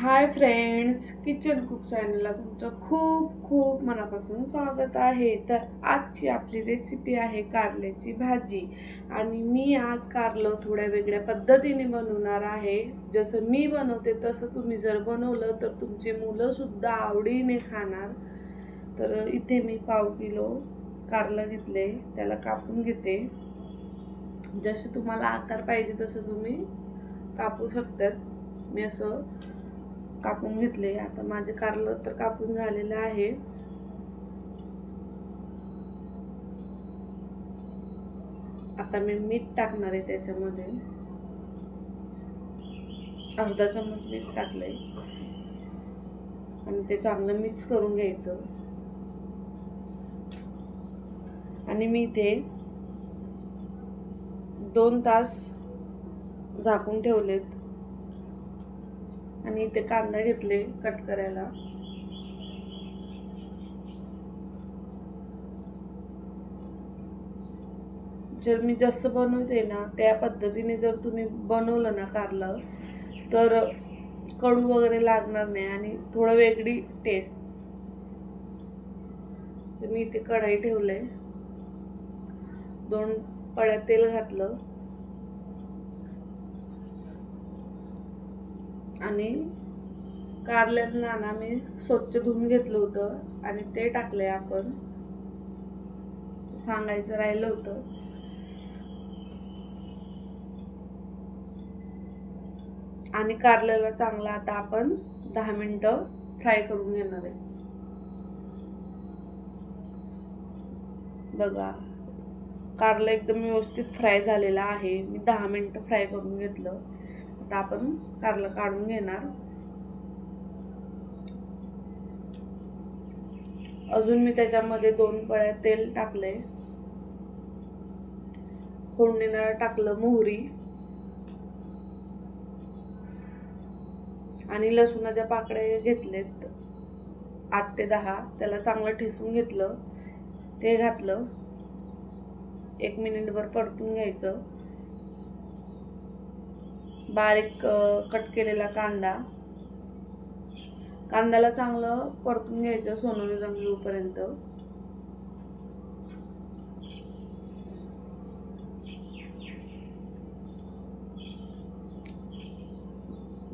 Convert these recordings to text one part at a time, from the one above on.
Hi friends, kitchen cook चॅनलला तुमचं खूप खूप मनापासून स्वागत आहे। तर आजची आपली रेसिपी आहे कारल्याची भाजी आणि मी आज कारलं थोड्या वेगळ्या पद्धतीने बनवणार आहे। जसं मी बनवते तसं तुम्ही जर बनवलं तर तुमची मुलं सुद्धा आवडीने खाणार। तर इथे मी पाव किलो कारलं घेतले, त्याला कापून घेते। जसे तुम्हाला आकार पाहिजे तसं तुम्ही कापू शकतात। मी असं कापून घेतले। आता माझे कारलं तर कापून झालेलं आहे। आता मी मीठ टाकणार आहे त्याच्यामध्ये, अर्धा चमच मीठ टाकले आणि ते चांगलं मिक्स करून घ्यायचं। आणि मी इथे 2 तास झाकून ठेवलेत आणि इथे कांदा घेतले कट करायला। जर मी जसं बनवते ना त्या पद्धतीने जर तुम्ही बनवलं ना कारलं तर कडू वगैरे लागणार नाही आणि थोडं वेगळी टेस्ट। तर मी इथे कढई ठेवले, 2 पळ्या तेल घातलं आणि कारल्यांना ना मी स्वच्छ धुवून घेतलं होतं आणि ते टाकले आपण, सांगायचं राहिलं होतं। आणि कारल्याला चांगला आता आपण 10 मिनिटं फ्राय करून घेणार आहे। बघा, कारलं एकदम व्यवस्थित फ्राय झालेला आहे। मी 10 मिनिटं फ्राय करून घेतलं। आता आपण कारलं काढून घेणार। अजून मी त्याच्यामध्ये 2 पळ्या तेल टाकले, फोडणीला टाकलं मोहरी आणि लसूणाच्या पाकळ्या घेतलेत 8 ते 10, त्याला चांगलं ठेचून घेतलं, ते घातलं। 1 मिनिटभर परतून घ्यायचं। बारीक कट केलेला कांद्याला चांगलं परतून घ्यायचं सोनेरी रंग येऊपर्यंत।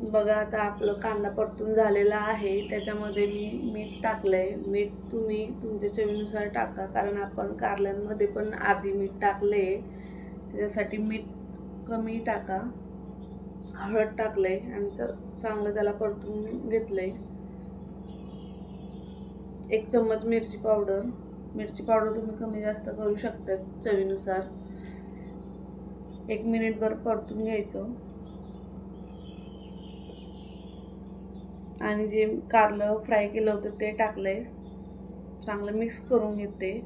बघा, आता आपलं कांदा परतून झालेला आहे। त्याच्यामध्ये मी मीठ टाकलंय। मीठ तुम्ही तुमच्या चवीनुसार टाका, कारण आपण कारल्यांमध्ये पण आधी मीठ टाकले, त्याच्यासाठी मीठ कमी टाका। हळद टाकले आणि चांगलं त्याला परतून घेतलंय। 1 चम्मच मिरची पावडर तुम्ही कमी जास्त करू शकता चवीनुसार। 1 मिनिटभर परतून घ्यायचं आणि जे कारलं फ्राय केलं होतं ते टाकलंय, चांगलं मिक्स करून घेते।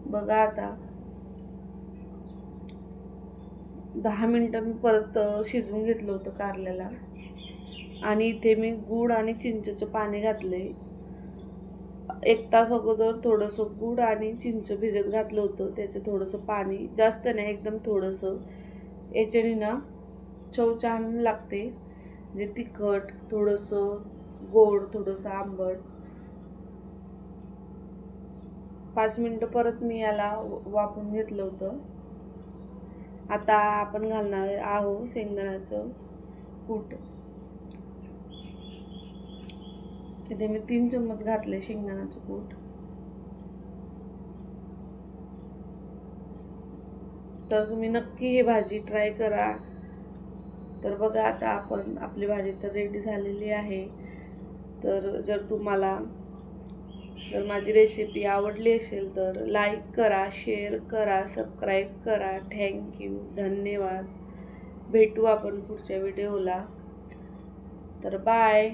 बघा, आता 10 मिनिटं मी परत शिजवून घेतलं होतं कारल्याला आणि इथे मी गूळ आणि चिंचेचं पाणी घातले। 1 तास अगोदर थोडंसं गूळ आणि चिंच भिजत घातलं होतं, त्याचं थोडंसं पाणी, जास्त नाही, एकदम थोडंसं। याच्याने ना चव छान लागते, म्हणजे तिखट, थोडंसं गोड, थोडंसं आंबट। 5 मिनिटं परत मी याला वाफवून घेतलं होतं। आता आपण घालणार आहोत शेंगदाण्याचं कूट। इथे मी 3 चम्मच घातले शेंगदाण्याचं कूट। तर तुम्ही नक्की ही भाजी ट्राय करा। तर बघा, आता आपली भाजी तर रेडी झालेली आहे। तर जर माझी रेसिपी आवडली असेल तर लाईक करा, शेअर करा, सबस्क्राईब करा। थँक्यू, धन्यवाद। भेटू आपण पुढच्या व्हिडिओला। तर बाय।